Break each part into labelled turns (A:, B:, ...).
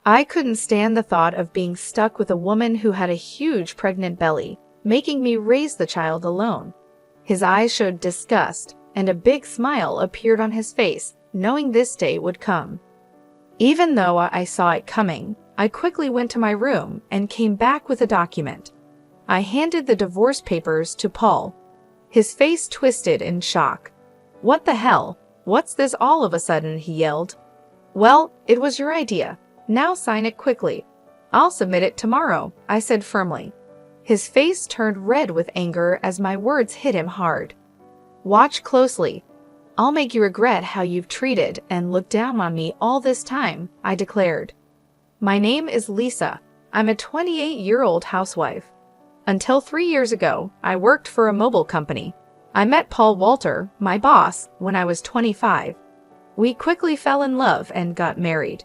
A: I couldn't stand the thought of being stuck with a woman who had a huge pregnant belly, making me raise the child alone. His eyes showed disgust, and a big smile appeared on his face, knowing this day would come. Even though I saw it coming, I quickly went to my room and came back with a document. I handed the divorce papers to Paul. His face twisted in shock. "What the hell? What's this all of a sudden?" he yelled. "Well, it was your idea. Now sign it quickly." "I'll submit it tomorrow," I said firmly. His face turned red with anger as my words hit him hard. "Watch closely. I'll make you regret how you've treated and looked down on me all this time," I declared. "My name is Lisa. I'm a 28-year-old housewife. Until 3 years ago, I worked for a mobile company. I met Paul Walter, my boss, when I was 25. We quickly fell in love and got married.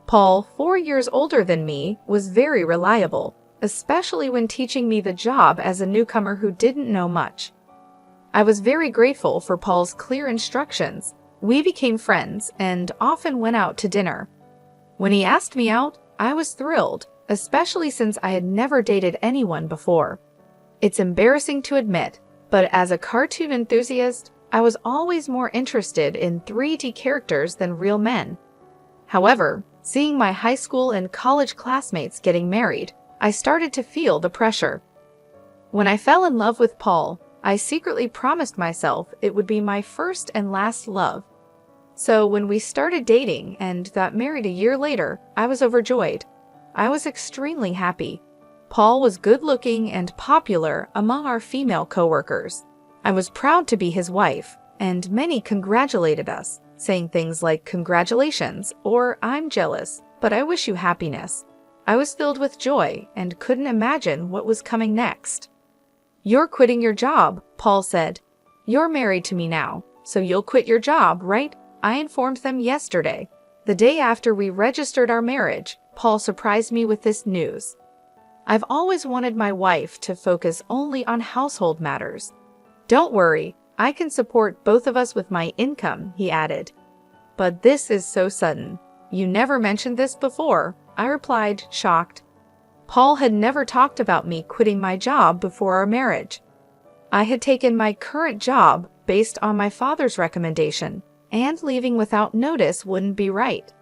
A: Paul, 4 years older than me, was very reliable, especially when teaching me the job as a newcomer who didn't know much. I was very grateful for Paul's clear instructions. We became friends and often went out to dinner. When he asked me out, I was thrilled, especially since I had never dated anyone before. It's embarrassing to admit, but as a cartoon enthusiast, I was always more interested in 3D characters than real men. However, seeing my high school and college classmates getting married, I started to feel the pressure. When I fell in love with Paul, I secretly promised myself it would be my first and last love. So when we started dating and got married a year later, I was overjoyed. I was extremely happy. Paul was good-looking and popular among our female coworkers. I was proud to be his wife, and many congratulated us, saying things like "Congratulations" or "I'm jealous, but I wish you happiness." I was filled with joy and couldn't imagine what was coming next. "You're quitting your job," Paul said. "You're married to me now, so you'll quit your job, right?" I informed them yesterday. The day after we registered our marriage, Paul surprised me with this news. "I've always wanted my wife to focus only on household matters. Don't worry, I can support both of us with my income," he added. "But this is so sudden. You never mentioned this before," I replied, shocked. Paul had never talked about me quitting my job before our marriage. I had taken my current job based on my father's recommendation, and leaving without notice wouldn't be right.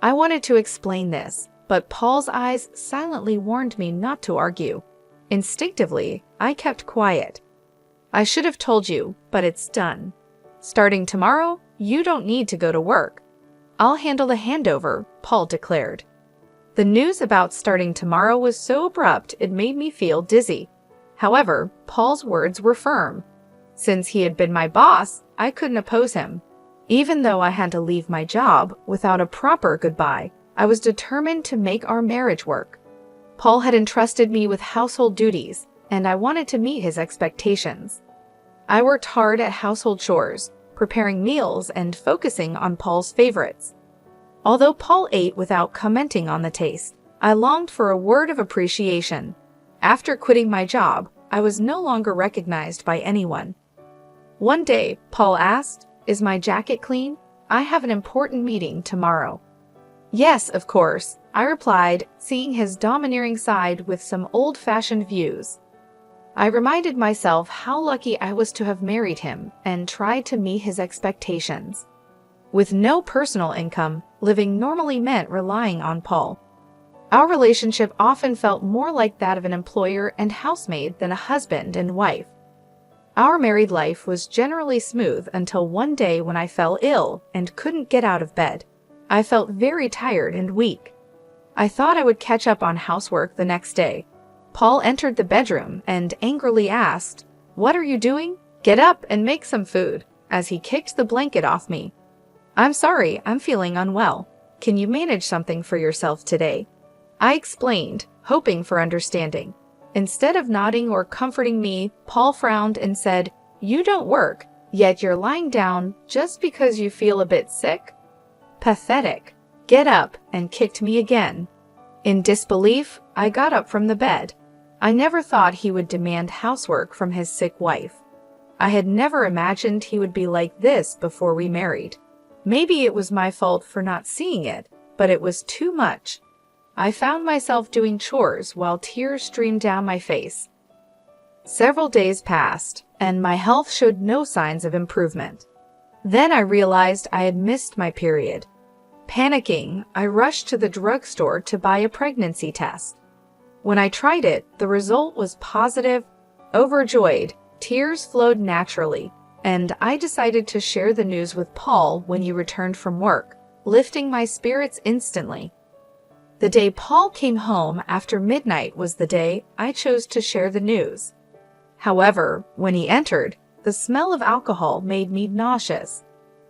A: I wanted to explain this, but Paul's eyes silently warned me not to argue. Instinctively, I kept quiet. "I should have told you, but it's done. Starting tomorrow, you don't need to go to work. I'll handle the handover," Paul declared. The news about starting tomorrow was so abrupt it made me feel dizzy. However, Paul's words were firm. Since he had been my boss, I couldn't oppose him. Even though I had to leave my job without a proper goodbye, I was determined to make our marriage work. Paul had entrusted me with household duties, and I wanted to meet his expectations. I worked hard at household chores, preparing meals and focusing on Paul's favorites. Although Paul ate without commenting on the taste, I longed for a word of appreciation. After quitting my job, I was no longer recognized by anyone. One day, Paul asked, "Is my jacket clean? I have an important meeting tomorrow." "Yes, of course," I replied, seeing his domineering side with some old-fashioned views. I reminded myself how lucky I was to have married him and tried to meet his expectations. With no personal income, living normally meant relying on Paul. Our relationship often felt more like that of an employer and housemaid than a husband and wife. Our married life was generally smooth until one day when I fell ill and couldn't get out of bed. I felt very tired and weak. I thought I would catch up on housework the next day. Paul entered the bedroom and angrily asked, "What are you doing? Get up and make some food," as he kicked the blanket off me. "I'm sorry, I'm feeling unwell. Can you manage something for yourself today?" I explained, hoping for understanding. Instead of nodding or comforting me, Paul frowned and said, "You don't work, yet you're lying down just because you feel a bit sick? Pathetic. Get up," and kicked me again. In disbelief, I got up from the bed. I never thought he would demand housework from his sick wife. I had never imagined he would be like this before we married. Maybe it was my fault for not seeing it, but it was too much. I found myself doing chores while tears streamed down my face. Several days passed, and my health showed no signs of improvement. Then I realized I had missed my period. Panicking, I rushed to the drugstore to buy a pregnancy test. When I tried it, the result was positive. Overjoyed, tears flowed naturally, and I decided to share the news with Paul when he returned from work, lifting my spirits instantly. The day Paul came home after midnight was the day I chose to share the news. However, when he entered, the smell of alcohol made me nauseous.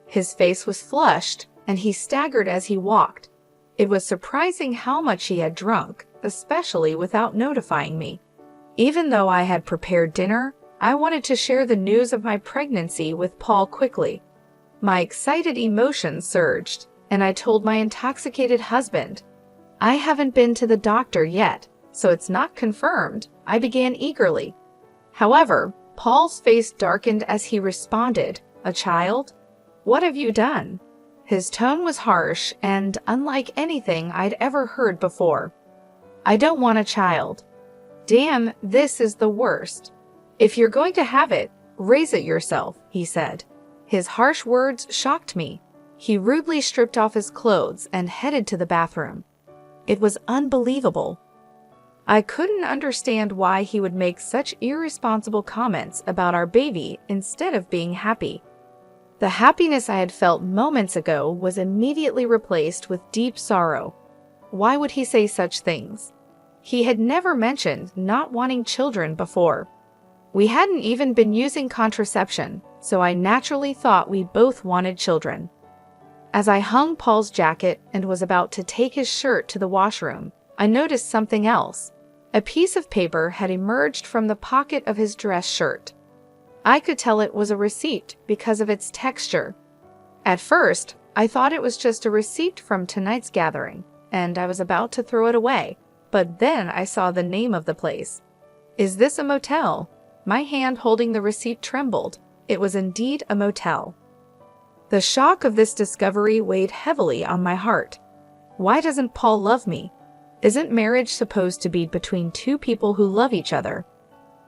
A: His face was flushed, and he staggered as he walked. It was surprising how much he had drunk, especially without notifying me. Even though I had prepared dinner, I wanted to share the news of my pregnancy with Paul quickly. My excited emotions surged, and I told my intoxicated husband, "I haven't been to the doctor yet, so it's not confirmed," I began eagerly. However, Paul's face darkened as he responded, "A child? What have you done?" His tone was harsh and unlike anything I'd ever heard before. "I don't want a child." "Damn, this is the worst. If you're going to have it, raise it yourself," he said. His harsh words shocked me. He rudely stripped off his clothes and headed to the bathroom. It was unbelievable. I couldn't understand why he would make such irresponsible comments about our baby instead of being happy. The happiness I had felt moments ago was immediately replaced with deep sorrow. Why would he say such things? He had never mentioned not wanting children before. We hadn't even been using contraception, so I naturally thought we both wanted children. As I hung Paul's jacket and was about to take his shirt to the washroom, I noticed something else. A piece of paper had emerged from the pocket of his dress shirt. I could tell it was a receipt because of its texture. At first, I thought it was just a receipt from tonight's gathering, and I was about to throw it away, but then I saw the name of the place. "Is this a motel?" My hand holding the receipt trembled. It was indeed a motel. The shock of this discovery weighed heavily on my heart. Why doesn't Paul love me? Isn't marriage supposed to be between two people who love each other?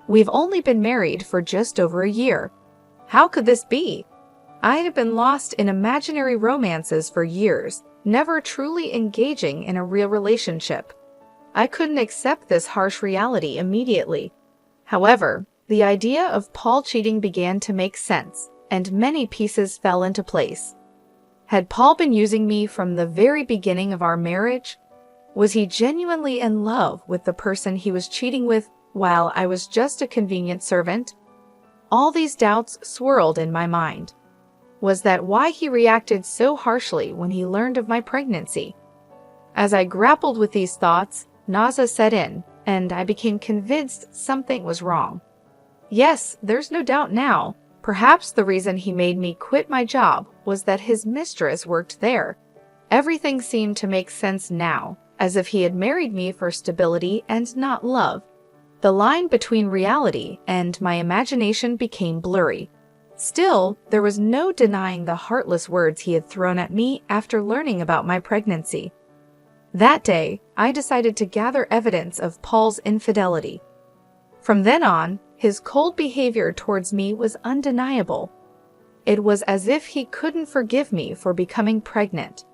A: We've only been married for just over a year. How could this be? I had been lost in imaginary romances for years, never truly engaging in a real relationship. I couldn't accept this harsh reality immediately. However, the idea of Paul cheating began to make sense, and many pieces fell into place. Had Paul been using me from the very beginning of our marriage? Was he genuinely in love with the person he was cheating with while I was just a convenient servant? All these doubts swirled in my mind. Was that why he reacted so harshly when he learned of my pregnancy? As I grappled with these thoughts, nausea set in, and I became convinced something was wrong. Yes, there's no doubt now. Perhaps the reason he made me quit my job was that his mistress worked there. Everything seemed to make sense now, as if he had married me for stability and not love. The line between reality and my imagination became blurry. Still, there was no denying the heartless words he had thrown at me after learning about my pregnancy. That day, I decided to gather evidence of Paul's infidelity. From then on, his cold behavior towards me was undeniable. It was as if he couldn't forgive me for becoming pregnant.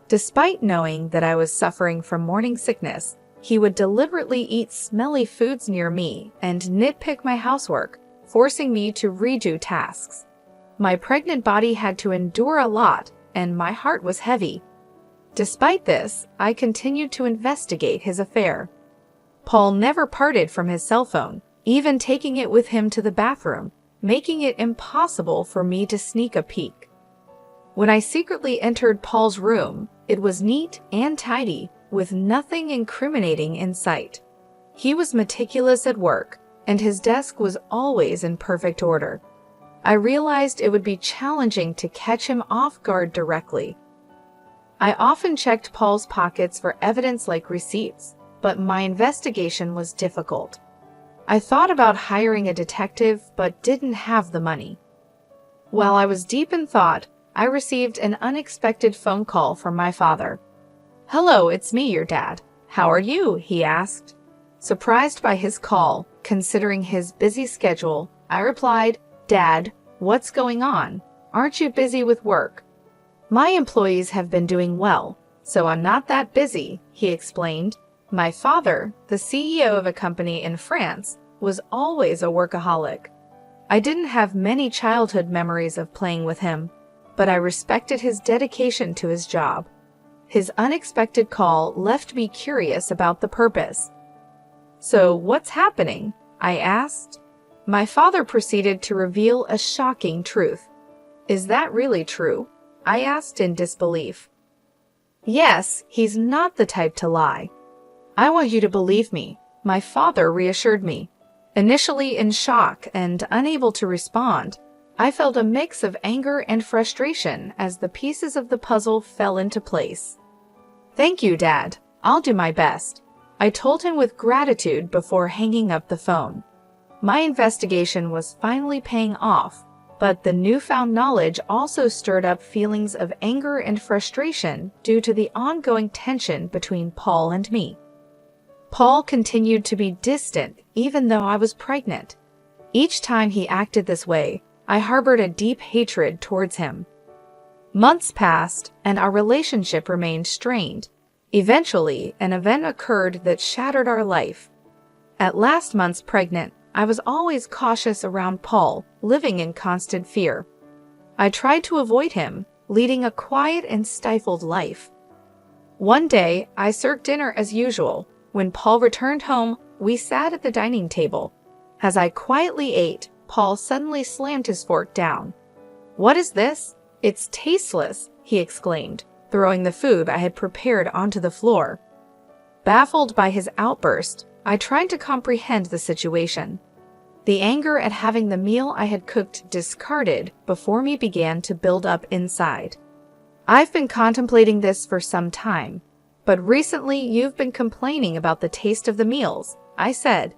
A: Despite knowing that I was suffering from morning sickness, he would deliberately eat smelly foods near me and nitpick my housework, forcing me to redo tasks. My pregnant body had to endure a lot, and my heart was heavy. Despite this, I continued to investigate his affair. Paul never parted from his cell phone, even taking it with him to the bathroom, making it impossible for me to sneak a peek. When I secretly entered Paul's room, it was neat and tidy, with nothing incriminating in sight. He was meticulous at work, and his desk was always in perfect order. I realized it would be challenging to catch him off guard directly. I often checked Paul's pockets for evidence like receipts, but my investigation was difficult. I thought about hiring a detective, but didn't have the money. While I was deep in thought, I received an unexpected phone call from my father. "Hello, it's me, your dad. How are you?" he asked. Surprised by his call, considering his busy schedule, I replied, "Dad, what's going on? Aren't you busy with work?" "My employees have been doing well, so I'm not that busy," he explained. My father, the CEO of a company in France, was always a workaholic. I didn't have many childhood memories of playing with him, but I respected his dedication to his job. His unexpected call left me curious about the purpose. "So, what's happening?" I asked. My father proceeded to reveal a shocking truth. "Is that really true?" I asked in disbelief. "Yes, he's not the type to lie." "I want you to believe me," my father reassured me. Initially in shock and unable to respond, I felt a mix of anger and frustration as the pieces of the puzzle fell into place. "Thank you, Dad. I'll do my best," I told him with gratitude before hanging up the phone. My investigation was finally paying off, but the newfound knowledge also stirred up feelings of anger and frustration due to the ongoing tension between Paul and me. Paul continued to be distant even though I was pregnant. Each time he acted this way, I harbored a deep hatred towards him. Months passed, and our relationship remained strained. Eventually, an event occurred that shattered our life. At last month's pregnant, I was always cautious around Paul, living in constant fear. I tried to avoid him, leading a quiet and stifled life. One day, I served dinner as usual. When Paul returned home, we sat at the dining table. As I quietly ate, Paul suddenly slammed his fork down. "What is this? It's tasteless," he exclaimed, throwing the food I had prepared onto the floor. Baffled by his outburst, I tried to comprehend the situation. The anger at having the meal I had cooked discarded before me began to build up inside. "I've been contemplating this for some time, but recently you've been complaining about the taste of the meals," I said.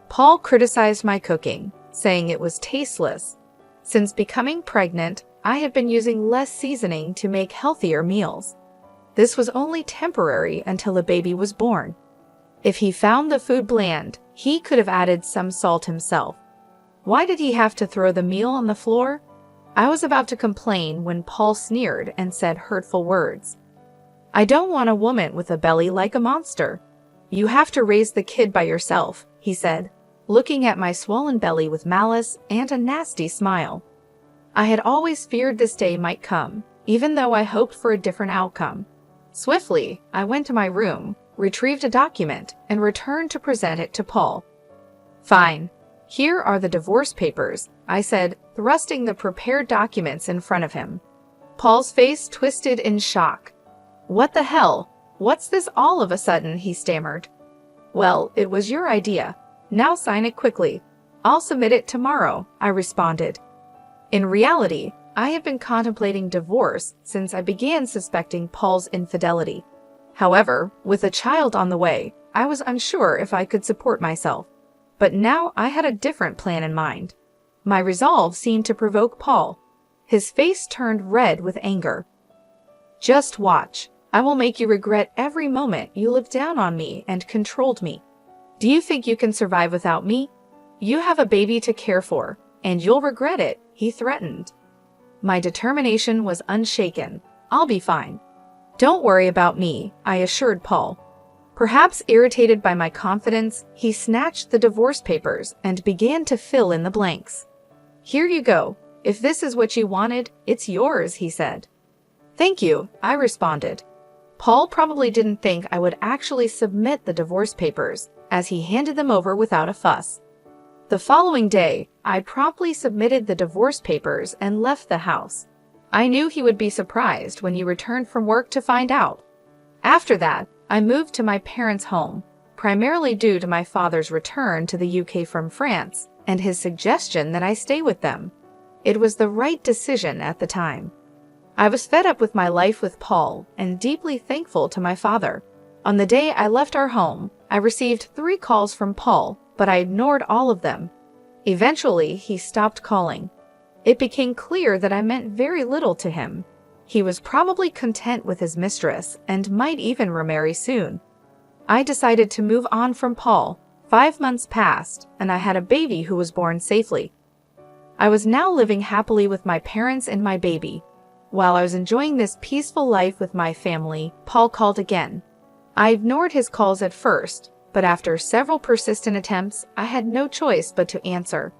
A: Paul criticized my cooking, saying it was tasteless. Since becoming pregnant, I had been using less seasoning to make healthier meals. This was only temporary until the baby was born. If he found the food bland, he could have added some salt himself. Why did he have to throw the meal on the floor? I was about to complain when Paul sneered and said hurtful words. "I don't want a woman with a belly like a monster. You have to raise the kid by yourself," he said, looking at my swollen belly with malice and a nasty smile. I had always feared this day might come, even though I hoped for a different outcome. Swiftly, I went to my room, retrieved a document, and returned to present it to Paul. "Fine. Here are the divorce papers," I said, thrusting the prepared documents in front of him. Paul's face twisted in shock. "What the hell? What's this all of a sudden?" he stammered. "Well, it was your idea. Now sign it quickly. I'll submit it tomorrow," I responded. In reality, I had been contemplating divorce since I began suspecting Paul's infidelity. However, with a child on the way, I was unsure if I could support myself. But now I had a different plan in mind. My resolve seemed to provoke Paul. His face turned red with anger. "Just watch. I will make you regret every moment you looked down on me and controlled me. Do you think you can survive without me? You have a baby to care for, and you'll regret it," he threatened. My determination was unshaken. "I'll be fine. Don't worry about me," I assured Paul. Perhaps irritated by my confidence, he snatched the divorce papers and began to fill in the blanks. "Here you go. If this is what you wanted, it's yours," he said. "Thank you," I responded. Paul probably didn't think I would actually submit the divorce papers, as he handed them over without a fuss. The following day, I promptly submitted the divorce papers and left the house. I knew he would be surprised when he returned from work to find out. After that, I moved to my parents' home, primarily due to my father's return to the UK from France and his suggestion that I stay with them. It was the right decision at the time. I was fed up with my life with Paul and deeply thankful to my father. On the day I left our home, I received 3 calls from Paul, but I ignored all of them. Eventually, he stopped calling. It became clear that I meant very little to him. He was probably content with his mistress and might even remarry soon. I decided to move on from Paul. 5 months passed, and I had a baby who was born safely. I was now living happily with my parents and my baby. While I was enjoying this peaceful life with my family, Paul called again. I ignored his calls at first, but after several persistent attempts, I had no choice but to answer.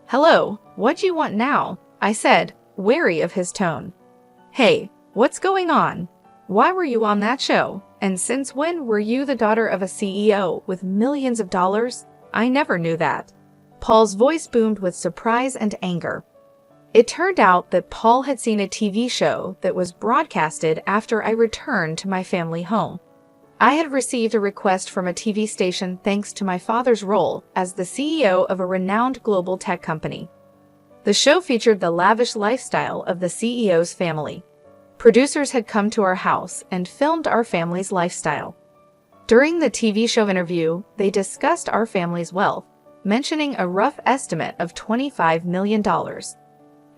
A: "Hello, what do you want now?" I said, wary of his tone. "Hey, what's going on? Why were you on that show? And since when were you the daughter of a CEO with millions of dollars? I never knew that." Paul's voice boomed with surprise and anger. It turned out that Paul had seen a TV show that was broadcasted after I returned to my family home. I had received a request from a TV station thanks to my father's role as the CEO of a renowned global tech company. The show featured the lavish lifestyle of the CEO's family. Producers had come to our house and filmed our family's lifestyle. During the TV show interview, they discussed our family's wealth, mentioning a rough estimate of $25 million.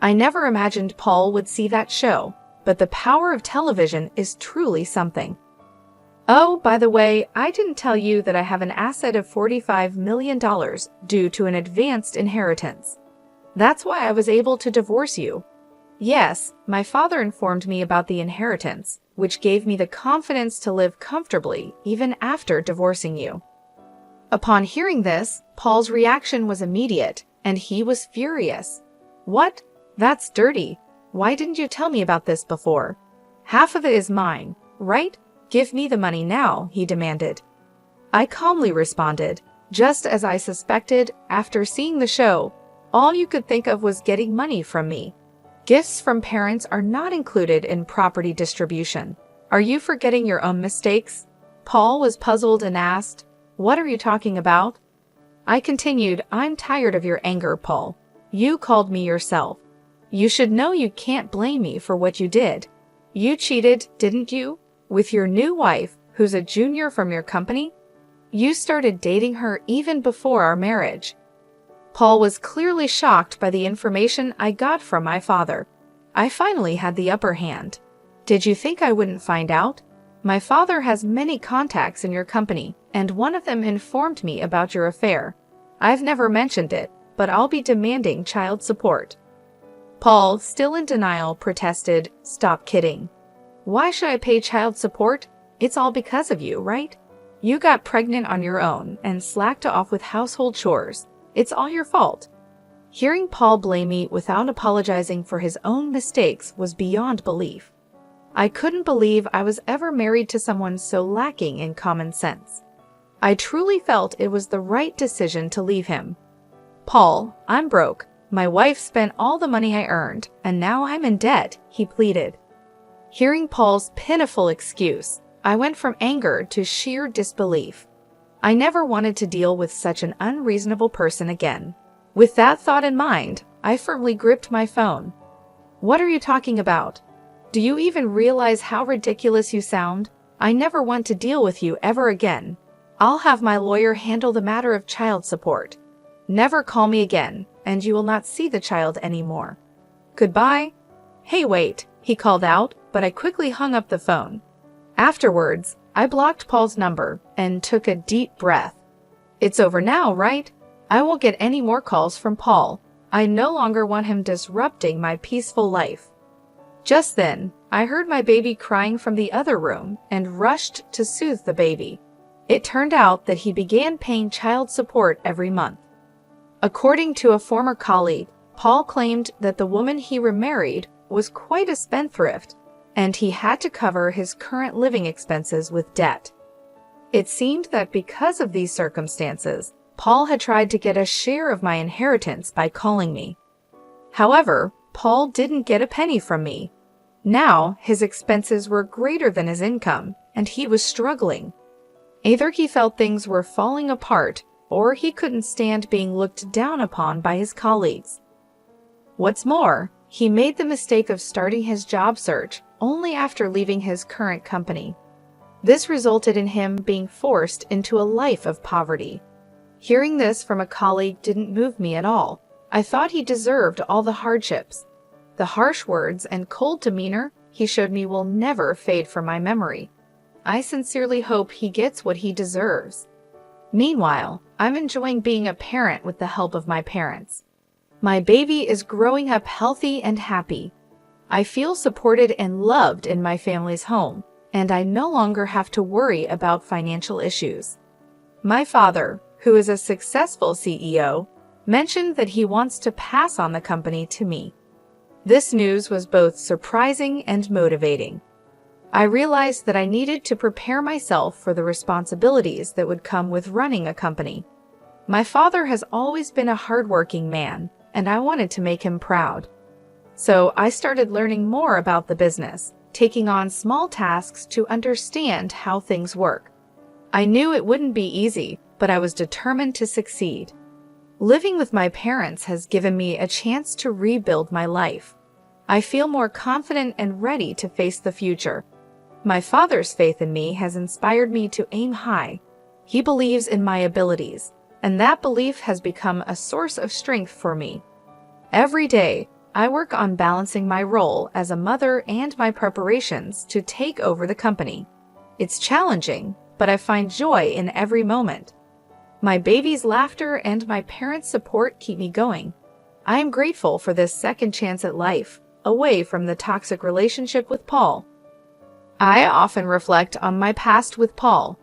A: I never imagined Paul would see that show, but the power of television is truly something. "Oh, by the way, I didn't tell you that I have an asset of $45 million due to an advanced inheritance. That's why I was able to divorce you." Yes, my father informed me about the inheritance, which gave me the confidence to live comfortably even after divorcing you. Upon hearing this, Paul's reaction was immediate, and he was furious. "What? That's dirty. Why didn't you tell me about this before? Half of it is mine, right? Give me the money now," he demanded. I calmly responded, "Just as I suspected, after seeing the show, all you could think of was getting money from me. Gifts from parents are not included in property distribution. Are you forgetting your own mistakes?" Paul was puzzled and asked, "What are you talking about?" I continued, "I'm tired of your anger, Paul. You called me yourself. You should know you can't blame me for what you did. You cheated, didn't you? With your new wife, who's a junior from your company? You started dating her even before our marriage." Paul was clearly shocked by the information I got from my father. I finally had the upper hand. "Did you think I wouldn't find out? My father has many contacts in your company, and one of them informed me about your affair. I've never mentioned it, but I'll be demanding child support." Paul, still in denial, protested, "Stop kidding. Why should I pay child support? It's all because of you, right? You got pregnant on your own and slacked off with household chores. It's all your fault." Hearing Paul blame me without apologizing for his own mistakes was beyond belief. I couldn't believe I was ever married to someone so lacking in common sense. I truly felt it was the right decision to leave him. "Paul, I'm broke. My wife spent all the money I earned, and now I'm in debt," he pleaded. Hearing Paul's pitiful excuse, I went from anger to sheer disbelief. I never wanted to deal with such an unreasonable person again. With that thought in mind, I firmly gripped my phone. "What are you talking about? Do you even realize how ridiculous you sound? I never want to deal with you ever again. I'll have my lawyer handle the matter of child support. Never call me again, and you will not see the child anymore. Goodbye." "Hey, wait," he called out, but I quickly hung up the phone. Afterwards, I blocked Paul's number and took a deep breath. It's over now, right? I won't get any more calls from Paul. I no longer want him disrupting my peaceful life. Just then, I heard my baby crying from the other room and rushed to soothe the baby. It turned out that he began paying child support every month. According to a former colleague, Paul claimed that the woman he remarried was quite a spendthrift, and he had to cover his current living expenses with debt. It seemed that because of these circumstances, Paul had tried to get a share of my inheritance by calling me. However, Paul didn't get a penny from me. Now, his expenses were greater than his income, and he was struggling. Either he felt things were falling apart, or he couldn't stand being looked down upon by his colleagues. What's more, he made the mistake of starting his job search only after leaving his current company. This resulted in him being forced into a life of poverty. Hearing this from a colleague didn't move me at all. I thought he deserved all the hardships. The harsh words and cold demeanor he showed me will never fade from my memory. I sincerely hope he gets what he deserves. Meanwhile, I'm enjoying being a parent with the help of my parents. My baby is growing up healthy and happy. I feel supported and loved in my family's home, and I no longer have to worry about financial issues. My father, who is a successful CEO, mentioned that he wants to pass on the company to me. This news was both surprising and motivating. I realized that I needed to prepare myself for the responsibilities that would come with running a company. My father has always been a hardworking man, and I wanted to make him proud. So I started learning more about the business, taking on small tasks to understand how things work. I knew it wouldn't be easy, but I was determined to succeed. Living with my parents has given me a chance to rebuild my life. I feel more confident and ready to face the future. My father's faith in me has inspired me to aim high. He believes in my abilities, and that belief has become a source of strength for me. Every day, I work on balancing my role as a mother and my preparations to take over the company. It's challenging, but I find joy in every moment. My baby's laughter and my parents' support keep me going. I am grateful for this second chance at life, away from the toxic relationship with Paul. I often reflect on my past with Paul.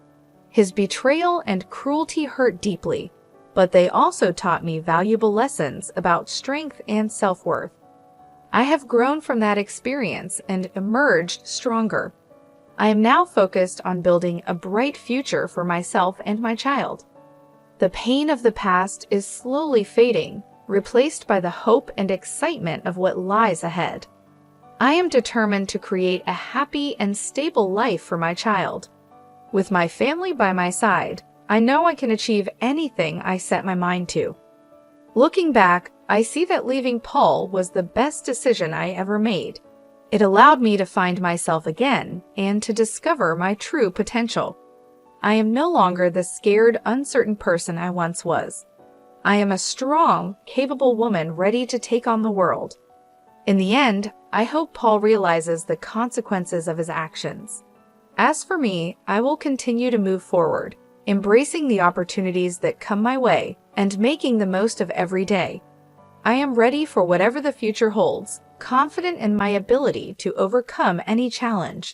A: His betrayal and cruelty hurt deeply, but they also taught me valuable lessons about strength and self-worth. I have grown from that experience and emerged stronger. I am now focused on building a bright future for myself and my child. The pain of the past is slowly fading, replaced by the hope and excitement of what lies ahead. I am determined to create a happy and stable life for my child. With my family by my side, I know I can achieve anything I set my mind to. Looking back, I see that leaving Paul was the best decision I ever made. It allowed me to find myself again and to discover my true potential. I am no longer the scared, uncertain person I once was. I am a strong, capable woman ready to take on the world. In the end, I hope Paul realizes the consequences of his actions. As for me, I will continue to move forward, embracing the opportunities that come my way and making the most of every day. I am ready for whatever the future holds, confident in my ability to overcome any challenge.